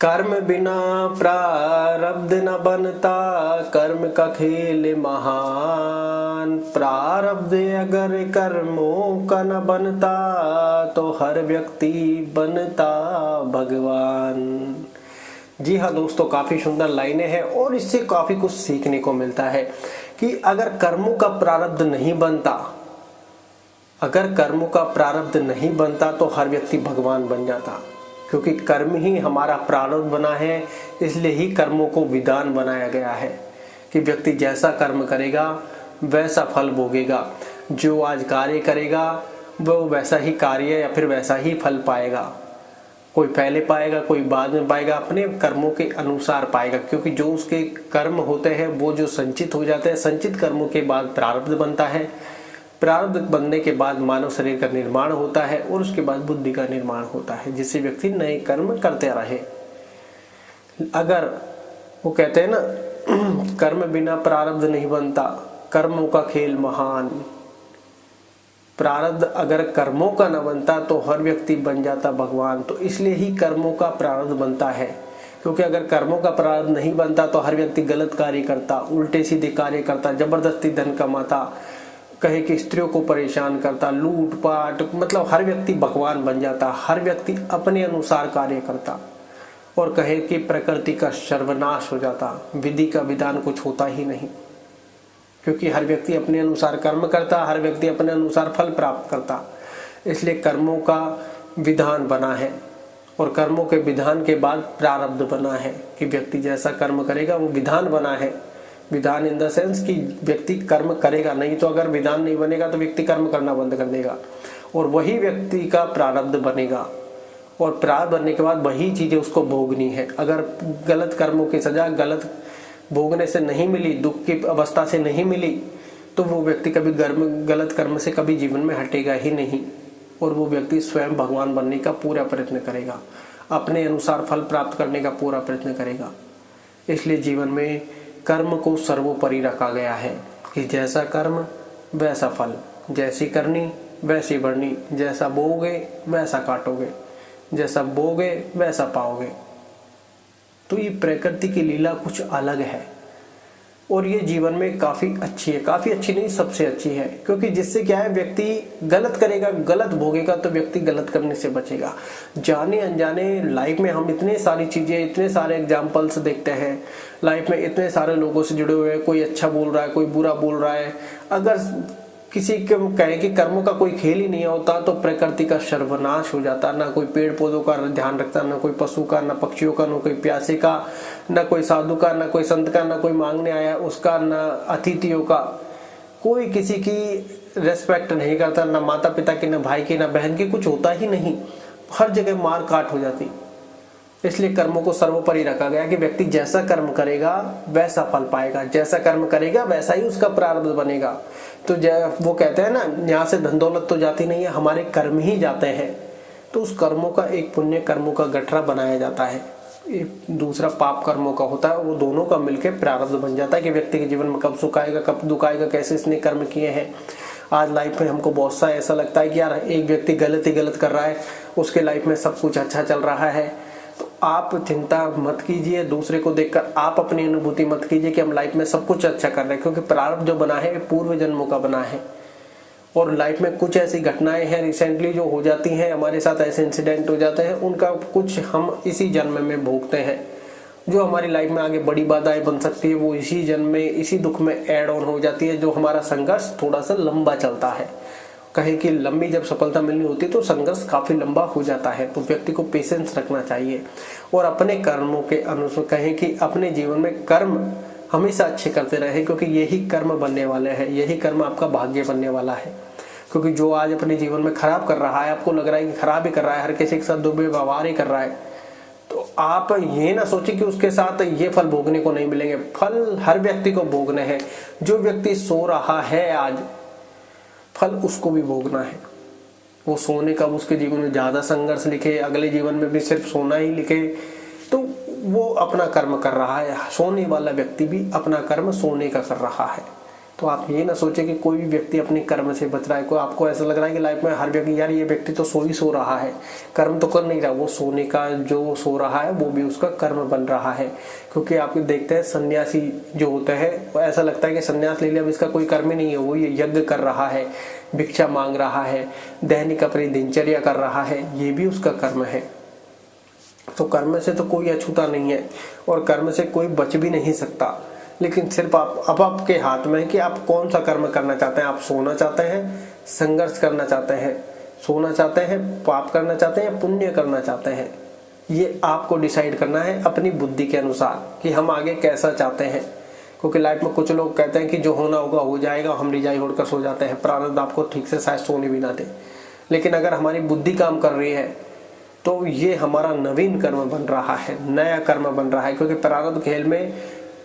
कर्म बिना प्रारब्ध न बनता, कर्म का खेल महान। प्रारब्ध अगर कर्मों का न बनता, तो हर व्यक्ति बनता भगवान। जी हाँ दोस्तों, काफी सुंदर लाइनें हैं और इससे काफी कुछ सीखने को मिलता है कि अगर कर्मों का प्रारब्ध नहीं बनता, अगर कर्मों का प्रारब्ध नहीं बनता तो हर व्यक्ति भगवान बन जाता। क्योंकि कर्म ही हमारा प्रारब्ध बना है, इसलिए ही कर्मों को विधान बनाया गया है कि व्यक्ति जैसा कर्म करेगा वैसा फल भोगेगा। जो आज कार्य करेगा वो वैसा ही कार्य या फिर वैसा ही फल पाएगा। कोई पहले पाएगा, कोई बाद में पाएगा, अपने कर्मों के अनुसार पाएगा। क्योंकि जो उसके कर्म होते हैं वो जो संचित हो जाते हैं, संचित कर्मों के बाद प्रारब्ध बनता है। प्रारब्ध बनने के बाद मानव शरीर का निर्माण होता है और उसके बाद बुद्धि का निर्माण होता है, जिससे व्यक्ति नए कर्म करते रहे। अगर वो कहते हैं ना, कर्म बिना प्रारब्ध नहीं बनता, कर्मों का खेल महान। प्रारब्ध अगर कर्मों का न बनता तो हर व्यक्ति बन जाता भगवान। तो इसलिए ही कर्मों का प्रारब्ध बनता है, क्योंकि अगर कर्मों का प्रारब्ध नहीं बनता तो हर व्यक्ति गलत कार्य करता, उल्टे सीधे कार्य करता, जबरदस्ती धन कमाता, कहे कि स्त्रियों को परेशान करता, लूट पाट, मतलब हर व्यक्ति भगवान बन जाता। हर व्यक्ति अपने अनुसार कार्य करता और कहे कि प्रकृति का सर्वनाश हो जाता। विधि का विधान कुछ होता ही नहीं, क्योंकि हर व्यक्ति अपने अनुसार कर्म करता, हर व्यक्ति अपने अनुसार फल प्राप्त करता। इसलिए कर्मों का विधान बना है और कर्मों के विधान के बाद प्रारब्ध बना है कि व्यक्ति जैसा कर्म करेगा वो विधान बना है। विधान इन द सेंस कि व्यक्ति कर्म करेगा, नहीं तो अगर विधान नहीं बनेगा तो व्यक्ति कर्म करना बंद कर देगा और वही व्यक्ति का प्रारब्ध बनेगा। और प्रारब्ध बनने के बाद वही चीजें उसको भोगनी है। अगर गलत कर्मों की सजा गलत भोगने से नहीं मिली, दुख की अवस्था से नहीं मिली, तो वो व्यक्ति कभी गलत कर्म से कभी जीवन में हटेगा ही नहीं और वो व्यक्ति स्वयं भगवान बनने का पूरा प्रयत्न करेगा, अपने अनुसार फल प्राप्त करने का पूरा प्रयत्न करेगा। इसलिए जीवन में कर्म को सर्वोपरि रखा गया है कि जैसा कर्म वैसा फल, जैसी करनी वैसी बढ़नी, जैसा बोओगे वैसा काटोगे, जैसा बोओगे वैसा पाओगे। तो ये प्रकृति की लीला कुछ अलग है और ये जीवन में काफी अच्छी है। काफी अच्छी नहीं, सबसे अच्छी है, क्योंकि जिससे क्या है, व्यक्ति गलत करेगा, गलत भोगेगा तो व्यक्ति गलत करने से बचेगा। जाने अनजाने लाइफ में हम इतने सारी चीजें, इतने सारे एग्जाम्पल्स देखते हैं लाइफ में, इतने सारे लोगों से जुड़े हुए हैं। कोई अच्छा बोल रहा है, कोई बुरा बोल रहा है। अगर किसी को कहे कि कर्मों का कोई खेल ही नहीं होता तो प्रकृति का सर्वनाश हो जाता। ना कोई पेड़ पौधों का ध्यान रखता, ना कोई पशु का, ना पक्षियों का, ना कोई प्यासे का, ना कोई साधु का, ना कोई संत का, ना कोई मांगने आया उसका, ना अतिथियों का। कोई किसी की रेस्पेक्ट नहीं करता, ना माता पिता की, ना भाई की, ना बहन की, कुछ होता ही नहीं। हर जगह मार काट हो जाती। इसलिए कर्मों को सर्वोपरि रखा गया कि व्यक्ति जैसा कर्म करेगा वैसा फल पाएगा, जैसा कर्म करेगा वैसा ही उसका प्रारब्ध बनेगा। तो वो कहते हैं ना, यहाँ से धन दौलत तो जाती नहीं है, हमारे कर्म ही जाते हैं। तो उस कर्मों का एक पुण्य कर्मों का गठरा बनाया जाता है, एक दूसरा पाप कर्मों का होता है। वो दोनों का मिलकर प्रारब्ध बन जाता है कि व्यक्ति के जीवन में कब सुख आएगा, कब दुख आएगा, कैसे इसने कर्म किए हैं। आज लाइफ में हमको बहुत सा ऐसा लगता है कि यार एक व्यक्ति गलत ही गलत कर रहा है, उसके लाइफ में सब कुछ अच्छा चल रहा है। तो आप चिंता मत कीजिए, दूसरे को देखकर आप अपनी अनुभूति मत कीजिए कि हम लाइफ में सब कुछ अच्छा कर रहे हैं, क्योंकि प्रारब्ध जो बना है पूर्व जन्मों का बना है। और लाइफ में कुछ ऐसी घटनाएं हैं रिसेंटली जो हो जाती हैं, हमारे साथ ऐसे इंसिडेंट हो जाते हैं, उनका कुछ हम इसी जन्म में भोगते हैं। जो हमारी लाइफ में आगे बड़ी बाधाएं बन सकती है वो इसी जन्म में, इसी दुख में ऐड ऑन हो जाती है। जो हमारा संघर्ष थोड़ा सा लंबा चलता है, कहें कि लंबी जब सफलता मिलनी होती है तो संघर्ष काफी लंबा हो जाता है। तो व्यक्ति को पेशेंस रखना चाहिए और अपने कर्मों के अनुसार, कहें कि अपने जीवन में कर्म हमेशा अच्छे करते रहे, क्योंकि यही कर्म बनने वाले हैं, यही कर्म आपका भाग्य बनने वाला है। क्योंकि जो आज अपने जीवन में खराब कर रहा है, आपको लग रहा है कि खराब ही कर रहा है, हर किसी के साथ दुर्व्यवहार ही कर रहा है, तो आप ये ना सोचिए कि उसके साथ ये फल भोगने को नहीं मिलेंगे। फल हर व्यक्ति को भोगने हैं। जो व्यक्ति सो रहा है आज, फल उसको भी भोगना है। वो सोने का उसके जीवन में ज्यादा संघर्ष लिखे, अगले जीवन में भी सिर्फ सोना ही लिखे, तो वो अपना कर्म कर रहा है। सोने वाला व्यक्ति भी अपना कर्म सोने का कर रहा है। तो आप ये ना सोचें कि कोई भी व्यक्ति अपने कर्म से बच रहा है। कोई आपको ऐसा लग रहा है कि लाइफ में हर व्यक्ति, यार ये व्यक्ति तो सो रहा है, कर्म तो कर नहीं रहा, वो सोने का जो सो रहा है वो भी उसका कर्म बन रहा है। क्योंकि आप देखते हैं सन्यासी जो होते हैं, वो ऐसा लगता है कि सन्यास ले लिया, अब इसका कोई कर्म ही नहीं है, वो ये यज्ञ कर रहा है, भिक्षा मांग रहा है, दैनिक अपनी दिनचर्या कर रहा है, ये भी उसका कर्म है। तो कर्म से तो कोई अछूता नहीं है और कर्म से कोई बच भी नहीं सकता। लेकिन सिर्फ अब आपके हाथ में है कि आप कौन सा कर्म करना चाहते हैं। आप सोना चाहते हैं, संघर्ष करना चाहते हैं, सोना चाहते हैं, पाप करना चाहते हैं या पुण्य करना चाहते हैं, ये आपको डिसाइड करना है अपनी बुद्धि के अनुसार कि हम आगे कैसा चाहते हैं। क्योंकि लाइफ में कुछ लोग कहते हैं कि जो होना होगा हो जाएगा, हम रिजाई होकर सो जाते हैं, प्रारब्ध आपको ठीक से शायद सोने भी ना दे। लेकिन अगर हमारी बुद्धि काम कर रही है तो ये हमारा नवीन कर्म बन रहा है, नया कर्म बन रहा है। क्योंकि प्रारब्ध खेल में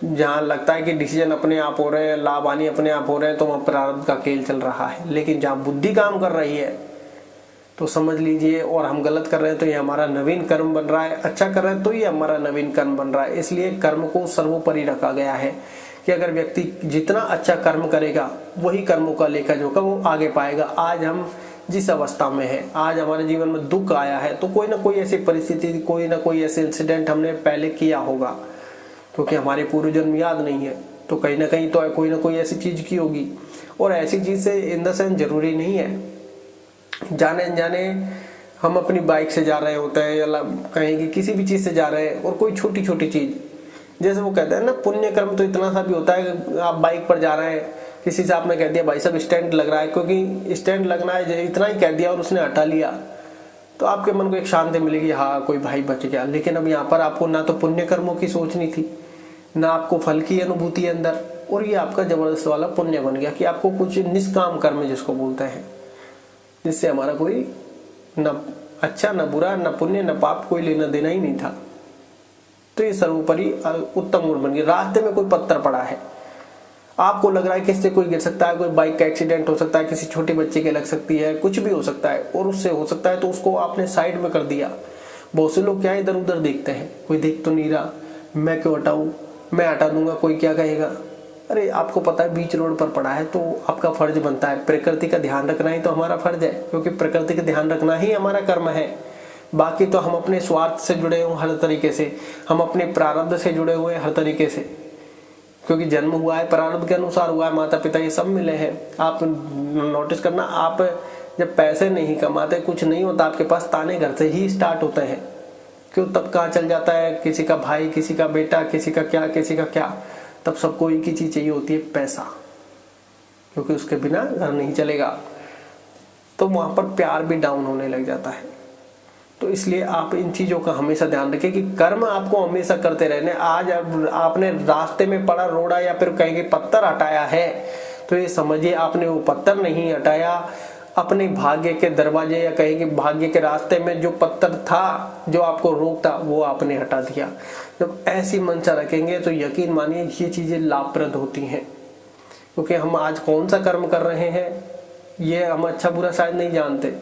जहाँ लगता है कि डिसीजन अपने आप हो रहे हैं, लाभ हानि अपने आप हो रहे हैं, तो वहाँ प्रारब्ध का खेल चल रहा है। लेकिन जहाँ बुद्धि काम कर रही है तो समझ लीजिए, और हम गलत कर रहे हैं तो ये हमारा नवीन कर्म बन रहा है, अच्छा कर रहे हैं तो ये हमारा नवीन कर्म बन रहा है। इसलिए कर्म को सर्वोपरि रखा गया है कि अगर व्यक्ति जितना अच्छा कर्म करेगा वही कर्मों का लेखा जोखा वो आगे पाएगा। आज हम जिस अवस्था में है, आज हमारे जीवन में दुख आया है तो कोई ना कोई ऐसी परिस्थिति, कोई ना कोई ऐसे इंसिडेंट हमने पहले किया होगा। क्योंकि हमारे पूर्व जन्म याद नहीं है तो कहीं ना कहीं तो कोई ना कोई ऐसी चीज की होगी। और ऐसी चीज से इन द सेंस जरूरी नहीं है जाने अनजाने हम अपनी बाइक से जा रहे होते हैं या कहीं की किसी भी चीज से जा रहे हैं, और कोई छोटी छोटी चीज, जैसे वो कहते हैं ना, पुण्य कर्म तो इतना सा भी होता है। आप बाइक पर जा रहे हैं, किसी से आपने कह दिया भाई साहब स्टैंड लग रहा है, क्योंकि स्टैंड लगना है इतना ही कह दिया और उसने हटा लिया, तो आपके मन को एक शांति मिलेगी, हाँ कोई भाई बच गया। लेकिन अब यहाँ पर आपको ना तो पुण्य कर्मों की सोचनी थी, ना आपको फल की अनुभूति है अंदर, और ये आपका जबरदस्त वाला पुण्य बन गया कि आपको कुछ निष्काम कर्म जिसको बोलते हैं, जिससे हमारा कोई न अच्छा न बुरा न पुण्य न पाप कोई लेना देना ही नहीं था। तो ये सर्वोपरि उत्तम गुण बन गया। रास्ते में कोई पत्थर पड़ा है, आपको लग रहा है कि इससे कोई गिर सकता है, कोई बाइक का एक्सीडेंट हो सकता है, किसी छोटे बच्चे के लग सकती है, कुछ भी हो सकता है, और उससे हो सकता है तो उसको आपने साइड में कर दिया। बहुत से लोग क्या इधर उधर देखते हैं, कोई देख तो नहीं रहा, मैं क्यों हटाऊं, मैं हटा दूंगा कोई क्या कहेगा। अरे आपको पता है बीच रोड पर पड़ा है तो आपका फर्ज बनता है, प्रकृति का ध्यान रखना ही तो हमारा फर्ज है, क्योंकि प्रकृति का ध्यान रखना ही हमारा कर्म है। बाकी तो हम अपने स्वार्थ से जुड़े हुए हर तरीके से, हम अपने प्रारब्ध से जुड़े हुए हर तरीके से, क्योंकि जन्म हुआ है प्रारब्ध के अनुसार हुआ है, माता पिता ये सब मिले हैं। आप नोटिस करना, आप जब पैसे नहीं कमाते, कुछ नहीं होता आपके पास, ताने घर से ही स्टार्ट होते हैं। क्यों, तब कहाँ चल जाता है, किसी का भाई, किसी का बेटा, किसी का क्या, किसी का क्या, तब सबको एक ही चीज चाहिए होती है, पैसा, क्योंकि उसके बिना घर नहीं चलेगा। तो वहां पर प्यार भी डाउन होने लग जाता है। तो इसलिए आप इन चीजों का हमेशा ध्यान रखें कि कर्म आपको हमेशा करते रहने। आज आपने रास्ते में पड़ा रोड़ा या फिर कहेंगे पत्थर हटाया है, तो ये समझिए आपने वो पत्थर नहीं हटाया, अपने भाग्य के दरवाजे या कहेंगे भाग्य के रास्ते में जो पत्थर था जो आपको रोकता वो आपने हटा दिया। जब ऐसी मंशा रखेंगे तो यकीन मानिए ये चीजें लाभप्रद होती हैं। क्योंकि हम आज कौन सा कर्म कर रहे हैं ये हम अच्छा बुरा शायद नहीं जानते,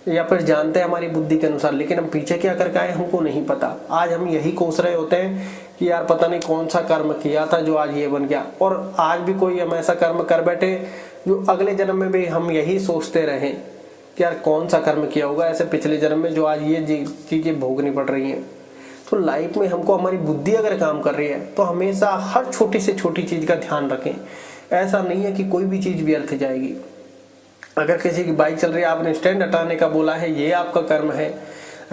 या फिर जानते हैं हमारी बुद्धि के अनुसार, लेकिन हम पीछे क्या करके आए हमको नहीं पता। आज हम यही कोस रहे होते हैं कि यार पता नहीं कौन सा कर्म किया था जो आज ये बन गया, और आज भी कोई हम ऐसा कर्म कर बैठे जो अगले जन्म में भी हम यही सोचते रहे कि यार कौन सा कर्म किया होगा ऐसे पिछले जन्म में जो आज ये चीजें भोगनी पड़ रही हैं। तो लाइफ में हमको हमारी बुद्धि अगर काम कर रही है तो हमेशा हर छोटी से छोटी चीज का ध्यान रखें। ऐसा नहीं है कि कोई भी चीज व्यर्थ जाएगी। अगर किसी की बाइक चल रही है, आपने स्टैंड हटाने का बोला है, ये आपका कर्म है।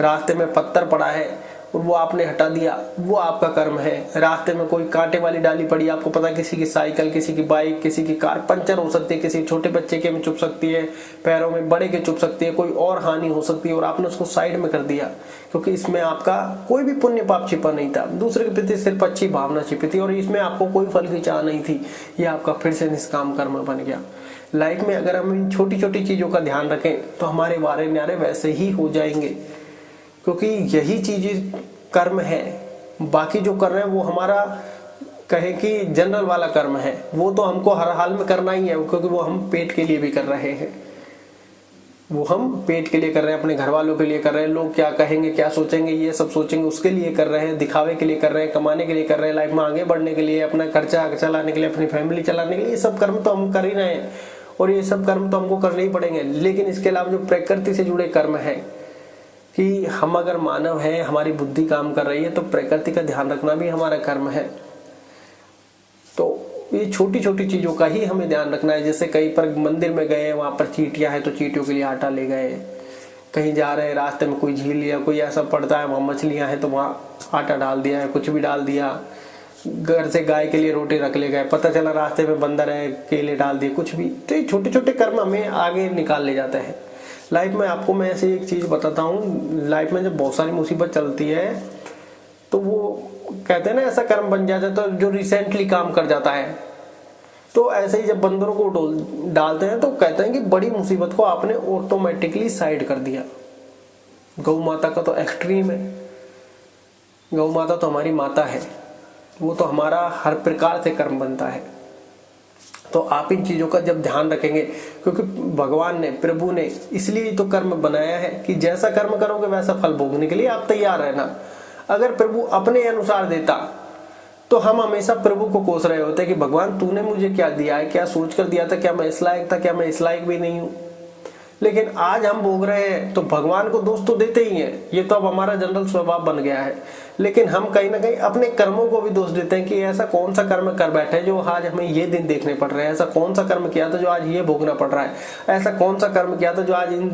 रास्ते में पत्थर पड़ा है और वो आपने हटा दिया, वो आपका कर्म है। रास्ते में कोई कांटे वाली डाली पड़ी, आपको पता है किसी की साइकिल, किसी की बाइक, किसी की कार पंचर हो सकती है, किसी छोटे बच्चे के में चुभ सकती है, पैरों में बड़े के चुभ सकती है, कोई और हानि हो सकती है, और आपने उसको साइड में कर दिया क्योंकि इसमें आपका कोई भी पुण्य पाप छिपा नहीं था, दूसरे के प्रति सिर्फ अच्छी भावना छिपी थी और इसमें आपको कोई फल की चाह नहीं थी। ये आपका फिर से निष्काम कर्म बन गया। लाइफ में अगर हम इन छोटी छोटी चीजों का ध्यान रखें तो हमारे वारे न्यारे वैसे ही हो जाएंगे, क्योंकि यही चीज कर्म है। बाकी जो कर रहे हैं वो हमारा कहे कि जनरल वाला कर्म है, वो तो हमको हर हाल में करना ही है, क्योंकि वो हम पेट के लिए भी कर रहे हैं। वो हम पेट के लिए कर रहे हैं, अपने घर वालों के लिए कर रहे हैं, लोग क्या कहेंगे क्या सोचेंगे ये सब सोचेंगे उसके लिए कर रहे हैं, दिखावे के लिए कर रहे हैं, कमाने के लिए कर रहे हैं, लाइफ में आगे बढ़ने के लिए, अपना खर्चा चलाने के लिए, अपनी फैमिली चलाने के लिए, ये सब कर्म तो हम कर ही रहे हैं और ये सब कर्म तो हमको करने ही पड़ेंगे। लेकिन इसके अलावा जो प्रकृति से जुड़े कर्म है कि हम अगर मानव हैं, हमारी बुद्धि काम कर रही है तो प्रकृति का ध्यान रखना भी हमारा कर्म है। तो ये छोटी छोटी चीजों का ही हमें ध्यान रखना है। जैसे कहीं पर मंदिर में गए, वहां पर चींटियां है तो चींटियों के लिए आटा ले गए, कहीं जा रहे हैं रास्ते में कोई झील या कोई ऐसा पड़ता है वहां मछलियां हैं तो वहां आटा डाल दिया है, कुछ भी डाल दिया। घर से गाय के लिए रोटी रख ले गए, पता चला रास्ते में बंदर है, केले डाल दिए, कुछ भी। तो ये छोटे छोटे कर्म हमें आगे निकाल ले जाते हैं लाइफ में। आपको मैं ऐसे एक चीज बताता हूँ, लाइफ में जब बहुत सारी मुसीबत चलती है तो वो कहते हैं ना ऐसा कर्म बन जाता है तो जो रिसेंटली काम कर जाता है। तो ऐसे ही जब बंदरों को डालते हैं तो कहते हैं कि बड़ी मुसीबत को आपने ऑटोमेटिकली साइड कर दिया। गौ माता का तो एक्सट्रीम है। गौ माता तो हमारी माता है, वो तो हमारा हर प्रकार से कर्म बनता है। तो आप इन चीजों का जब ध्यान रखेंगे, क्योंकि भगवान ने, प्रभु ने इसलिए तो कर्म बनाया है कि जैसा कर्म करोगे वैसा फल भोगने के लिए आप तैयार रहना। अगर प्रभु अपने अनुसार देता तो हम हमेशा प्रभु को कोस रहे होते कि भगवान तूने मुझे क्या दिया है, क्या सोच कर दिया था, क्या मैं इस लायक था, क्या मैं इस लायक भी नहीं हूं। लेकिन आज हम भोग रहे हैं तो भगवान को दोष तो देते ही हैं, ये तो अब हमारा जनरल स्वभाव बन गया है। लेकिन हम कहीं ना कहीं अपने कर्मों को भी दोष देते हैं कि ऐसा कौन सा कर्म कर बैठे जो आज हमें ये दिन देखने पड़ रहे हैं, ऐसा कौन सा कर्म किया था जो आज ये भोगना पड़ रहा है, ऐसा कौन सा कर्म किया था जो आज इन,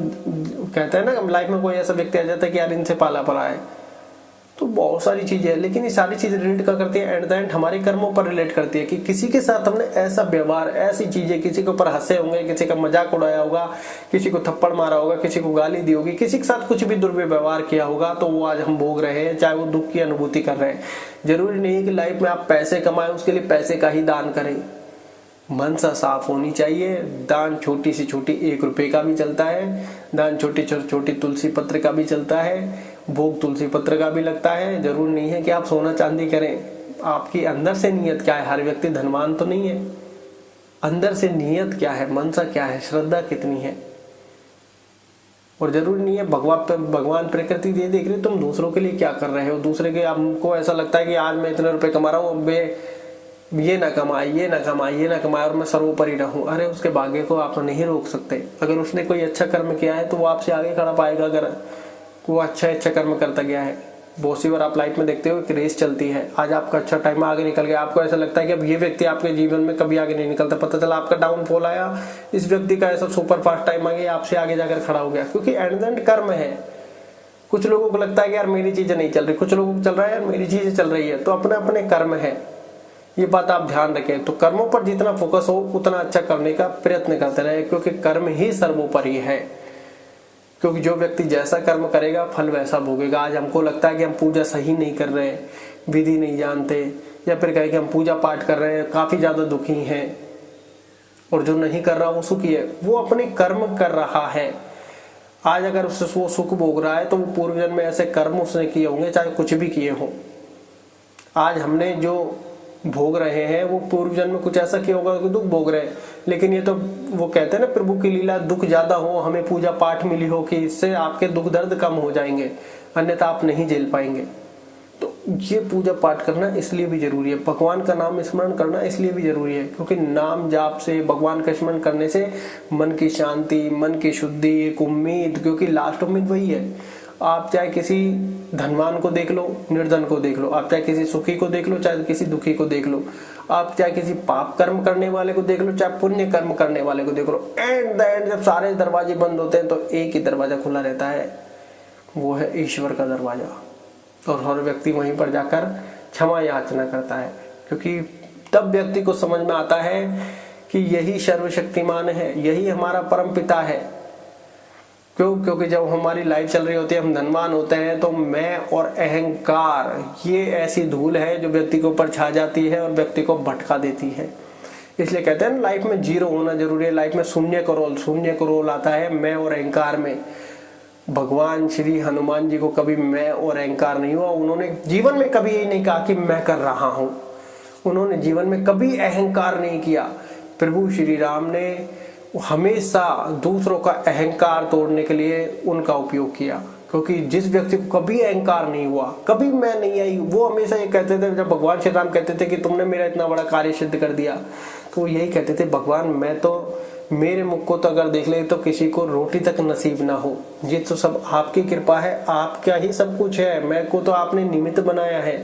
कहते हैं ना लाइफ में कोई ऐसा व्यक्ति आ जाता है कि यार इनसे पाला पड़ा है। तो बहुत सारी चीजें हैं, लेकिन ये सारी चीजें रिलेट क्या करती है, एट द एंड हमारे कर्मों पर रिलेट करती है कि किसी के साथ हमने ऐसा व्यवहार, ऐसी चीजें, किसी के ऊपर हंसे होंगे, किसी का मजाक उड़ाया होगा, किसी को थप्पड़ मारा होगा, किसी को गाली दी होगी, किसी के साथ कुछ भी दुर्व्यवहार किया होगा, तो वो आज हम भोग रहे हैं, चाहे वो दुख की अनुभूति कर रहे हैं। जरूरी नहीं है कि लाइफ में आप पैसे कमाएं उसके लिए पैसे का ही दान करें। मन सा साफ होनी चाहिए। दान छोटी से छोटी 1 रुपए का भी चलता है, दान छोटी छोटी तुलसी पत्र का भी चलता है, भोग तुलसी पत्र का भी लगता है। जरूर नहीं है कि आप सोना चांदी करें। आपकी अंदर से नियत क्या है? हर व्यक्ति धनवान तो नहीं है, अंदर से नियत क्या है, मन सा क्या है, श्रद्धा कितनी है। और जरूरी नहीं है भगवान प्रकृति दे देख रही तुम दूसरों के लिए क्या कर रहे हो। दूसरे के, हमको ऐसा लगता है कि आज मैं इतने रुपए कमा रहा हूँ, अब ये ना कमाए, ये ना कमाए, ये ना कमाए और मैं सर्वोपरि रहूं। अरे उसके भाग्य को आप नहीं रोक सकते। अगर उसने कोई अच्छा कर्म किया है तो वो आपसे आगे खड़ा पाएगा, अगर वो अच्छा कर्म करता गया है। बहुत सी बार आप लाइफ में देखते हो कि रेस चलती है, आज आपका अच्छा टाइम आगे निकल गया, आपको ऐसा लगता है कि अब ये व्यक्ति आपके जीवन में कभी आगे नहीं निकलता, पता चला आपका डाउनफॉल आया, इस व्यक्ति का ऐसा सुपर फास्ट टाइम आ गया, आपसे आगे जाकर खड़ा हो गया। क्योंकि एट द एंड कर्म है। कुछ लोगों को लगता है कि यार मेरी चीजें नहीं चल रही, कुछ लोगों को चल रहा है यार मेरी चीजें चल रही है। तो अपने अपने कर्म है, ये बात आप ध्यान रखें। तो कर्मों पर जितना फोकस हो उतना अच्छा करने का प्रयत्न करते रहे, क्योंकि कर्म ही सर्वोपरि है। क्योंकि जो व्यक्ति जैसा कर्म करेगा फल वैसा भोगेगा। आज हमको लगता है कि हम पूजा सही नहीं कर रहे, विधि नहीं जानते, या फिर कहे कि हम पूजा पाठ कर रहे हैं, काफी ज्यादा दुखी हैं, और जो नहीं कर रहा वो सुखी है। वो अपने कर्म कर रहा है। आज अगर उससे वो सुख भोग रहा है तो वो पूर्व जन्म में ऐसे कर्म उसने किए होंगे, चाहे कुछ भी किए हों। आज हमने जो भोग रहे हैं वो पूर्व जन्म में कुछ ऐसा किया होगा कि दुख भोग रहे हैं। लेकिन ये तो वो कहते हैं ना, प्रभु की लीला, दुख ज्यादा हो, हमें पूजा पाठ मिली हो कि इससे आपके दुख दर्द कम हो जाएंगे, अन्यथा आप नहीं झेल पाएंगे। तो ये पूजा पाठ करना इसलिए भी जरूरी है, भगवान का नाम स्मरण करना इसलिए भी जरूरी है, क्योंकि नाम जाप से, भगवान का स्मरण करने से मन की शांति, मन की शुद्धि, एक उम्मीद, क्योंकि लास्ट उम्मीद वही है। आप चाहे किसी धनवान को देख लो, निर्धन को देख लो, आप चाहे किसी सुखी को देख लो, चाहे किसी दुखी को देख लो, आप चाहे किसी पाप कर्म करने वाले को देख लो, चाहे पुण्य कर्म करने वाले को देख लो। एट द एंड जब सारे दरवाजे बंद होते हैं तो एक ही दरवाजा खुला रहता है, वो है ईश्वर का दरवाजा। और हर व्यक्ति वहीं पर जाकर क्षमा याचना करता है, क्योंकि तब व्यक्ति को समझ में आता है कि यही सर्वशक्तिमान है, यही हमारा परम पिता है। क्योंकि जब हमारी लाइफ चल रही होती है, हम धनवान होते हैं, तो मैं और अहंकार ये ऐसी धूल है जो व्यक्ति के ऊपर छा जाती है और व्यक्ति को भटका देती है। इसलिए कहते हैं ना, लाइफ में जीरो होना जरूरी है। लाइफ में शून्य का रोल आता है मैं और अहंकार में। भगवान श्री हनुमान जी को कभी मैं और अहंकार नहीं हुआ। उन्होंने जीवन में कभी यही नहीं कहा कि मैं कर रहा हूं, उन्होंने जीवन में कभी अहंकार नहीं किया। प्रभु श्री राम ने हमेशा दूसरों का अहंकार तोड़ने के लिए उनका उपयोग किया। क्योंकि जिस व्यक्ति को कभी अहंकार नहीं हुआ, कभी मैं नहीं आई, वो हमेशा ये कहते थे, जब भगवान श्री राम कहते थे कि तुमने मेरा इतना बड़ा कार्य सिद्ध कर दिया, तो वो यही कहते थे, भगवान मैं तो, मेरे मुख को तो अगर देख ले तो किसी को रोटी तक नसीब ना हो, ये तो सब आपकी कृपा है, आपका ही सब कुछ है, मैं को तो आपने निमित्त बनाया है।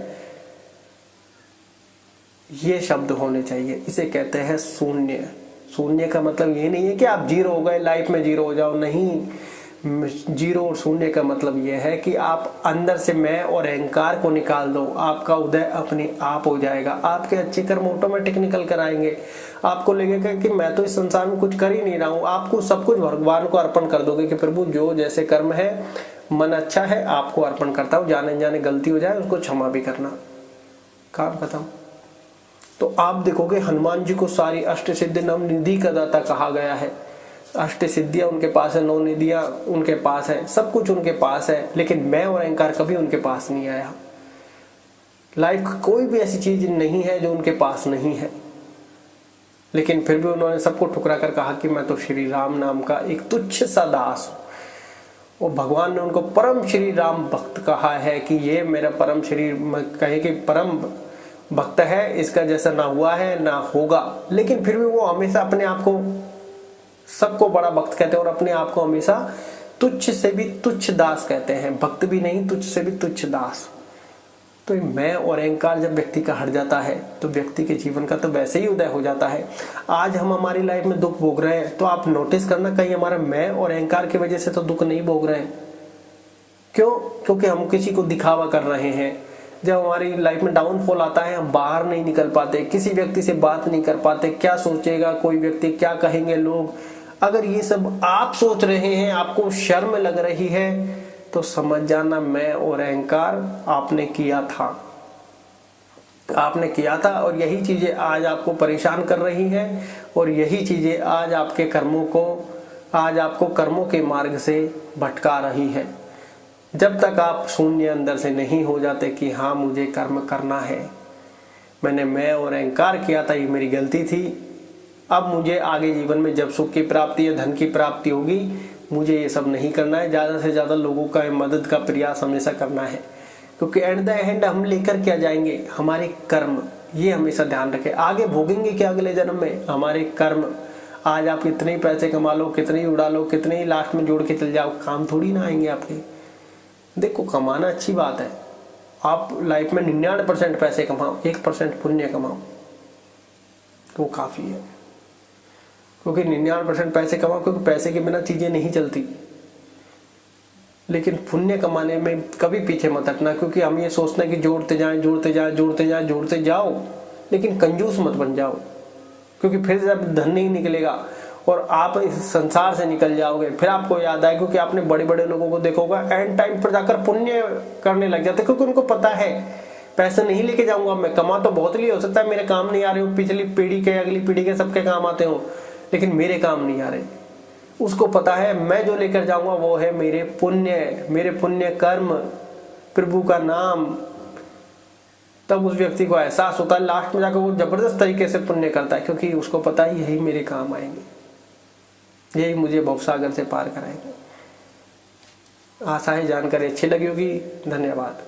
ये शब्द होने चाहिए, इसे कहते हैं शून्य। शून्य का मतलब ये नहीं है कि आप जीरो हो गए, लाइफ में जीरो हो जाओ, नहीं। जीरो और शून्य का मतलब यह है कि आप अंदर से मैं और अहंकार को निकाल दो, आपका उदय अपने आप हो जाएगा, आपके अच्छे कर्म ऑटोमेटिक निकल कर आएंगे। आपको लगेगा कि मैं तो इस संसार में कुछ कर ही नहीं रहा हूँ, आपको सब कुछ भगवान को अर्पण कर दोगे कि प्रभु जो जैसे कर्म है, मन अच्छा है, आपको अर्पण करता हूँ, जाने जाने गलती हो जाए उसको क्षमा भी करना, काम खत्म। तो आप देखोगे हनुमान जी को सारी अष्ट सिद्धि नव निधि का दाता कहा गया है। अष्ट सिद्धियां उनके पास है, नौ निधियां उनके पास है, सब कुछ उनके पास है, लेकिन मैं और अहंकार कभी उनके पास नहीं आया। लाइफ कोई भी ऐसी चीज नहीं है जो उनके पास नहीं है, लेकिन फिर भी उन्होंने सबको ठुकरा कर कहा कि मैं तो श्री राम नाम का एक तुच्छ सा दास हूं। और भगवान ने उनको परम श्री राम भक्त कहा है कि ये मेरा परम श्री, कहे कि परम भक्त है, इसका जैसा ना हुआ है ना होगा। लेकिन फिर भी वो हमेशा अपने आप को सबको बड़ा भक्त कहते हैं और अपने आप को हमेशा तुच्छ से भी तुच्छ दास कहते हैं, भक्त भी नहीं, तुच्छ से भी तुच्छ दास। तो मैं और अहंकार जब व्यक्ति का हट जाता है तो व्यक्ति के जीवन का तो वैसे ही उदय हो जाता है। आज हम हमारी लाइफ में दुख भोग रहे हैं तो आप नोटिस करना, कहीं हमारा मैं और अहंकार की वजह से तो दुख नहीं भोग रहे हैं। क्यों? क्योंकि हम किसी को दिखावा कर रहे हैं। जब हमारी लाइफ में डाउनफॉल आता है, हम बाहर नहीं निकल पाते, किसी व्यक्ति से बात नहीं कर पाते, क्या सोचेगा कोई व्यक्ति, क्या कहेंगे लोग। अगर ये सब आप सोच रहे हैं, आपको शर्म लग रही है, तो समझ जाना मैं और अहंकार आपने किया था, आपने किया था। और यही चीजें आज आपको परेशान कर रही हैं और यही चीजें आज आपके कर्मों को, आज आपको कर्मों के मार्ग से भटका रही है। जब तक आप शून्य अंदर से नहीं हो जाते कि हाँ मुझे कर्म करना है, मैंने मैं और अहंकार किया था, ये मेरी गलती थी, अब मुझे आगे जीवन में जब सुख की प्राप्ति या धन की प्राप्ति होगी, मुझे ये सब नहीं करना है, ज़्यादा से ज़्यादा लोगों का मदद का प्रयास हमेशा करना है। क्योंकि एट द एंड हम लेकर क्या जाएंगे, हमारे कर्म। ये हमेशा ध्यान रखें, आगे भोगेंगे क्या अगले जन्म में, हमारे कर्म। आज आप कितने ही पैसे कमा लो, कितने ही उड़ा लो, कितने ही लास्ट में जोड़ के चल जाओ, काम थोड़ी ना आएंगे आपके। देखो कमाना अच्छी बात है, आप लाइफ में 99% पैसे कमाओ, 1% पुण्य कमाओ, तो काफ़ी है। क्योंकि 99% पैसे कमाओ, क्योंकि पैसे के बिना चीज़ें नहीं चलती। लेकिन पुण्य कमाने में कभी पीछे मत हटना, क्योंकि हम ये सोचते हैं कि जोड़ते जाएं, जोड़ते जाएं, जोड़ते जाएं, जोड़ते जाओ, लेकिन कंजूस मत बन जाओ। क्योंकि फिर जब धन नहीं निकलेगा और आप इस संसार से निकल जाओगे, फिर आपको याद आए, क्योंकि आपने बड़े बड़े लोगों को देखोगा एंड टाइम पर जाकर पुण्य करने लग जाते, क्योंकि उनको पता है पैसे नहीं लेके जाऊंगा मैं, कमा तो बहुत लिए, हो सकता है मेरे काम नहीं आ रहे हो, पिछली पीढ़ी के अगली पीढ़ी के सबके काम आते हो, लेकिन मेरे काम नहीं आ रहे। उसको पता है मैं जो लेकर जाऊंगा वो है मेरे पुण्य कर्म, प्रभु का नाम। तब उस व्यक्ति को एहसास होता है, लास्ट में जाकर वो जबरदस्त तरीके से पुण्य करता है, क्योंकि उसको पता है यही मेरे काम आएंगे, यही मुझे भवसागर से पार कराएंगे। आशा है जानकारी अच्छी लगी होगी। धन्यवाद।